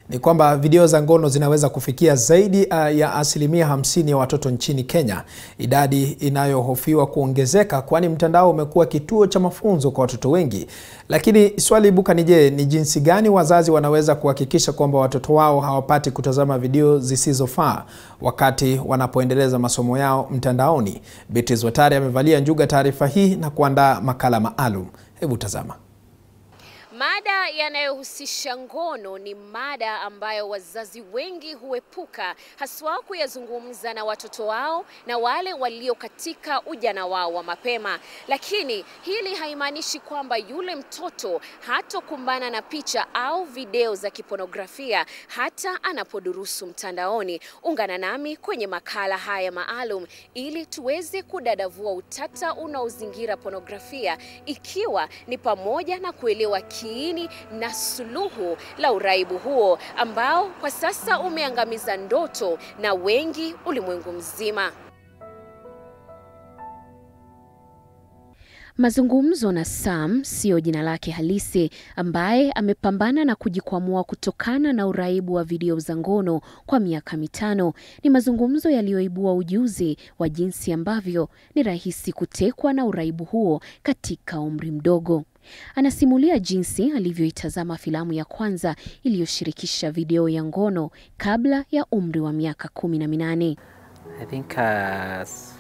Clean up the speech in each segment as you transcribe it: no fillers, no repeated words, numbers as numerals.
ni kwamba video za ngono zinaweza kufikia zaidi ya 50% ya watoto nchini Kenya, idadi inayohofiwa kuongezeka kwani mtandao umekuwa kituo cha mafunzo kwa watoto wengi. Lakini swali ibuka ni je, ni jinsi gani wazazi wanaweza kuhakikisha kwamba watoto wao hawapati kutazama video zisizofaa wakati wanapoendeleza masomo yao mtandaoni? Beatrice Watari amevalia njuga taarifa hii na kuandaa makala maalum. Hebu tazama. Mada yanayohusisha ngono ni mada ambayo wazazi wengi huepuka haswa kuyazungumza na watoto wao na wale walio katika ujana wao wa mapema. Lakini hili haimaanishi kwamba yule mtoto hatokumbana na picha au video za kipornografia hata anapodurusu mtandaoni. Ungana nami kwenye makala haya maalum ili tuweze kudadavua utata unaozingira pornografia, ikiwa ni pamoja na kuelewa kiini na suluhu la uraibu huo ambao kwa sasa umeangamiza ndoto na wengi ulimwengu mzima. Mazungumzo na Sam, sio jina lake halisi, ambaye amepambana na kujikwamua kutokana na uraibu wa video za ngono kwa miaka 5. Ni mazungumzo yaliyoibua ujuzi wa jinsi ambavyo ni rahisi kutekwa na uraibu huo katika umri mdogo. Anasimulia jinsi alivyoitazama filamu ya kwanza iliyoshirikisha video ya ngono kabla ya umri wa miaka 18. I think as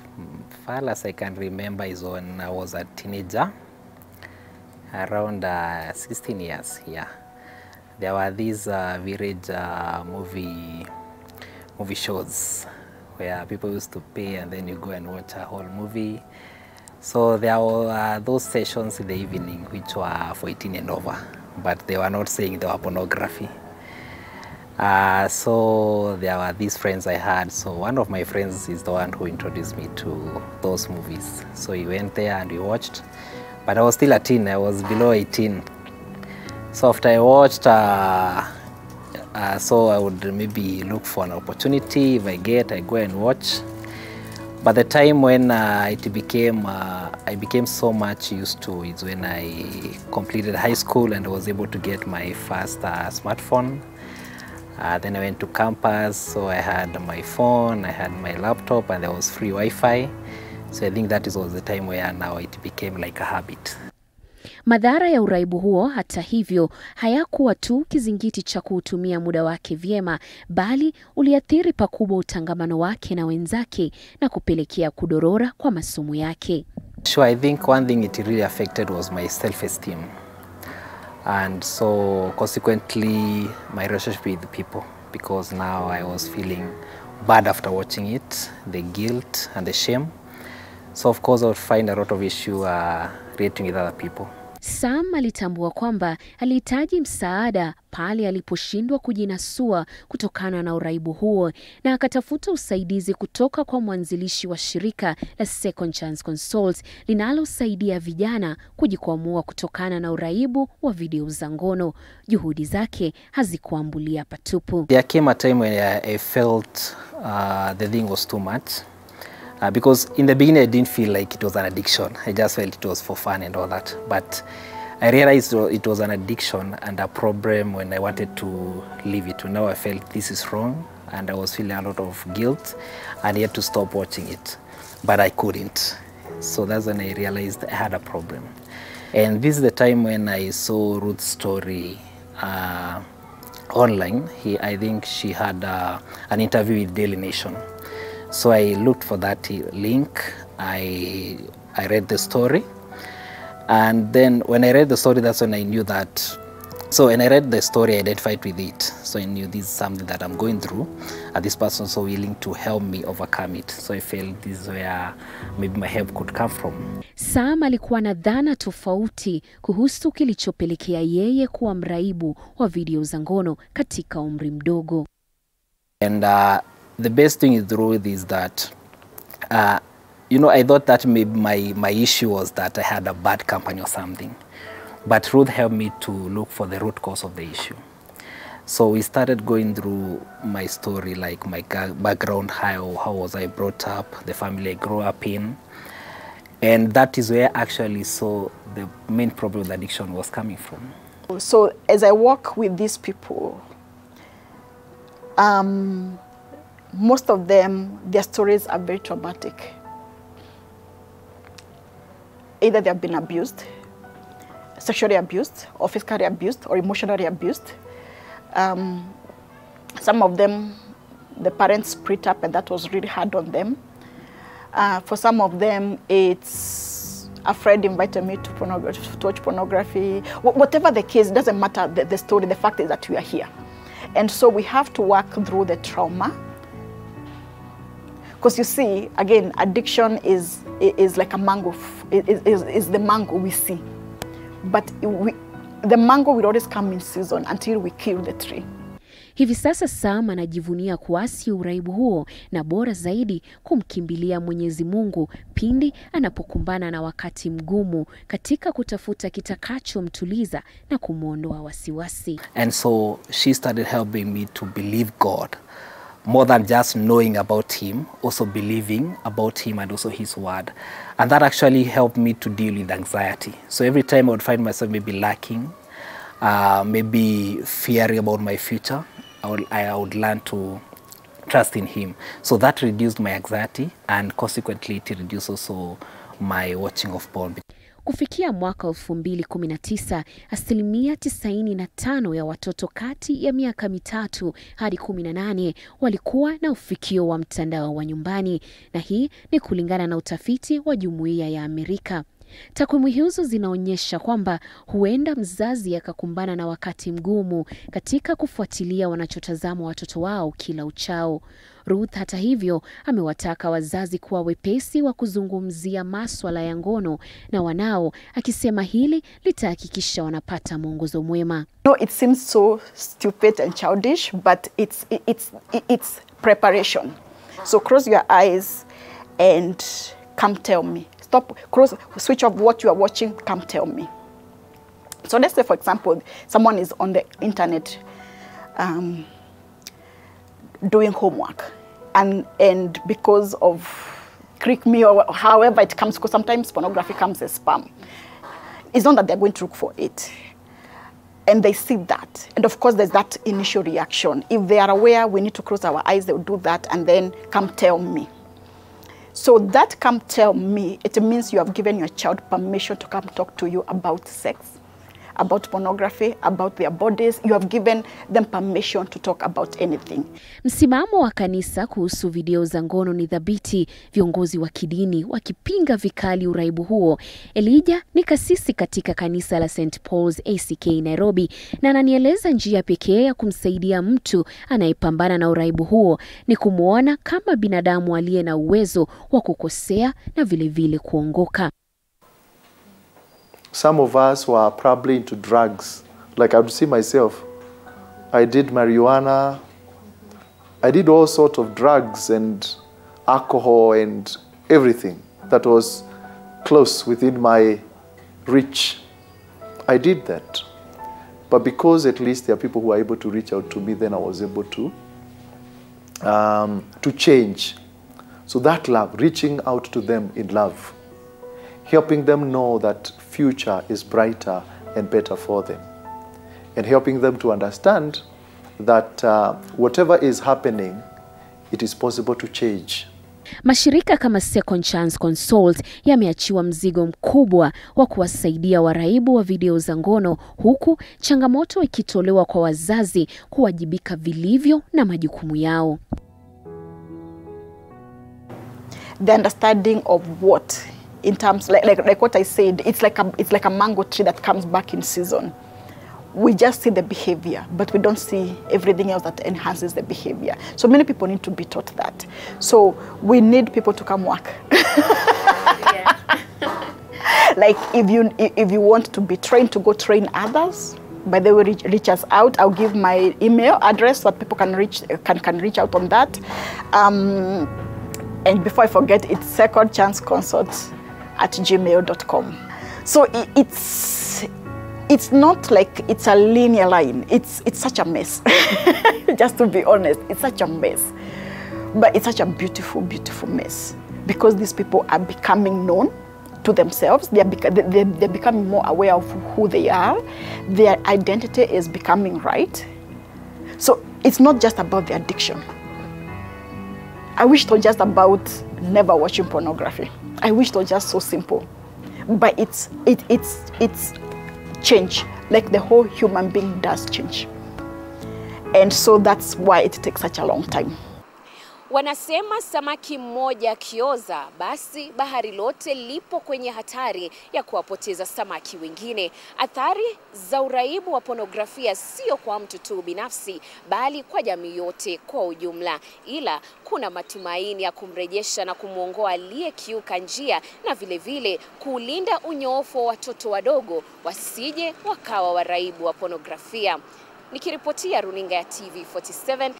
far as I can remember is when I was a teenager, around 16 years. Yeah, there were these village movie shows where people used to pay and then you go and watch a whole movie. So there were those sessions in the evening which were for 18 and over, but they were not saying they were pornography. So there were these friends I had. So one of my friends is the one who introduced me to those movies. So he went there and we watched, but I was still a teen, I was below 18. So after I watched, so I would maybe look for an opportunity. If I go and watch. But the time when I became so much used to is when I completed high school and I was able to get my first smartphone. Then I went to campus, so I had my phone, I had my laptop, and there was free Wi-Fi. So I think that was the time where now it became like a habit. Madhara ya uraibu huo hata hivyo hayakuwa tu kizingiti cha kuutumia muda wake vyema, bali uliathiri pakubwa utangamano wake na wenzake na kupelekea kudorora kwa masomo yake. Sure, I think one thing it really affected was my self-esteem. And so consequently my relationship with people, because now I was feeling bad after watching it, the guilt and the shame. So of course I would find a lot of issue relating with other people. Sam alitambua kwamba alihitaji msaada pale aliposhindwa kujinasua kutokana na uraibu huo, na akatafuta usaidizi kutoka kwa mwanzilishi wa shirika la Second Chance Consult linalosaidia vijana kujikwamua kutokana na uraibu wa video za ngono. Juhudi zake hazikuambulia patupu. There came a time when I felt the thing was too much. Because in the beginning I didn't feel like it was an addiction. I just felt it was for fun and all that. But I realized it was an addiction and a problem when I wanted to leave it. Now I felt this is wrong and I was feeling a lot of guilt and I had to stop watching it. But I couldn't. So that's when I realized I had a problem. And this is the time when I saw Ruth's story online. I think she had an interview with Daily Nation. So I looked for that link, I read the story, and then when I read the story, that's when I knew that, so when I read the story, I identified with it. So I knew this is something that I'm going through, and this person was so willing to help me overcome it. So I felt this is where maybe my help could come from. Sam alikuwa na dhana tofauti kuhusu kilichopelekea yeye kuwa mraibu wa video za ngono katika umri mdogo. And the best thing is through is that, I thought that maybe my issue was that I had a bad company or something. But Ruth helped me to look for the root cause of the issue. So we started going through my story, like my background, how was I brought up, the family I grew up in. And that is where I actually saw the main problem with addiction was coming from. So as I work with these people, Most of them, their stories are very traumatic. Either they have been abused, sexually abused, or physically abused, or emotionally abused. Some of them, the parents split up, and that was really hard on them. For some of them, it's a friend invited me to watch pornography. Whatever the case, it doesn't matter the story. The fact is that we are here. And so we have to work through the trauma. Because you see, again, addiction is like a mango, is the mango we see. But the mango will always come in season until we kill the tree. Hivi sasa Sam anajivunia kuasi uraibu huo na bora zaidi kumkimbilia Mwenyezi Mungu pindi anapokumbana na wakati mgumu katika kutafuta kitakachomtuliza na kumuondoa wasiwasi. And so she started helping me to believe God. More than just knowing about him, also believing about him and also his word. And that actually helped me to deal with anxiety. So every time I would find myself maybe lacking, maybe fearing about my future, I would learn to trust in him. So that reduced my anxiety, and consequently it reduced also my watching of porn. Kufikia mwaka 2019, 95% ya watoto kati ya miaka 3 hadi 18 walikuwa na ufikio wa mtandao wa nyumbani, na hii ni kulingana na utafiti wa Jumuiya ya Amerika. Takwimu hizo zinaonyesha kwamba huenda mzazi akakumbana na wakati mgumu katika kufuatilia wanachotazama watoto wao kila uchao. Ruth hata hivyo amewataka wazazi kuwa wepesi wa kuzungumzia masuala ya ngono na wanao, akisema hili litahakikisha wanapata mwongozo mwema. No, it seems so stupid and childish, but it's preparation. So close your eyes and come tell me. Stop, switch off what you are watching, come tell me. So let's say, for example, someone is on the internet doing homework, and because of click me or however it comes, because sometimes pornography comes as spam. It's not that they're going to look for it. And they see that. And of course, there's that initial reaction. If they are aware we need to close our eyes, they'll do that and then come tell me. So that come tell me, it means you have given your child permission to come talk to you about sex, about pornography, about their bodies. You have given them permission to talk about anything. Msimamo wa kanisa kuhusu video za ngono ni thabiti, viongozi wa kidini wakipinga vikali uraibu huo. Elijah ni kasisi katika kanisa la St. Paul's ACK Nairobi, na ananieleza njia pekee ya kumsaidia mtu anayepambana na uraibu huo ni kumuona kama binadamu aliye na uwezo wa kukosea na vile vile kuongoka. Some of us were probably into drugs. Like I would see myself, I did marijuana, I did all sorts of drugs and alcohol and everything that was close within my reach. I did that. But because at least there are people who are able to reach out to me, then I was able to change. So that love, reaching out to them in love, helping them know that future is brighter and better for them, and helping them to understand that whatever is happening, it is possible to change. Mashirika kama Second Chance Consult yameachiwa mzigo mkubwa wa kuwasaidia waraibu wa video za ngono, huku changamoto ikitolewa kwa wazazi kuwajibika vilivyo na majukumu yao. The understanding of what, in terms like what I said, it's like a mango tree that comes back in season. We just see the behavior, but we don't see everything else that enhances the behavior. So many people need to be taught that. So we need people to come work. Like if you want to be trained, to go train others, by the way, reach us out. I'll give my email address so that people can reach out on that. And before I forget, it's secondchanceconsult@gmail.com. So it's not like it's a linear line. It's such a mess. Just to be honest, it's such a mess. But it's such a beautiful, beautiful mess. Because these people are becoming known to themselves. They're becoming more aware of who they are. Their identity is becoming right. So it's not just about the addiction. I wish it was just about never watching pornography. I wish it was just so simple. But it's change. Like the whole human being does change. And so that's why it takes such a long time. Wanasema samaki mmoja kioza, basi bahari lote lipo kwenye hatari ya kuwapoteza samaki wengine. Athari za uraibu wa pornografia sio kwa mtu tu binafsi, bali kwa jamii yote kwa ujumla. Ila kuna matumaini ya kumrejesha na kumuongoa aliyekiuka njia, na vile vile kulinda unyoofu wa watoto wadogo wasije wakawa waraibu wa pornografia. Nikiripotia runinga ya TV 47.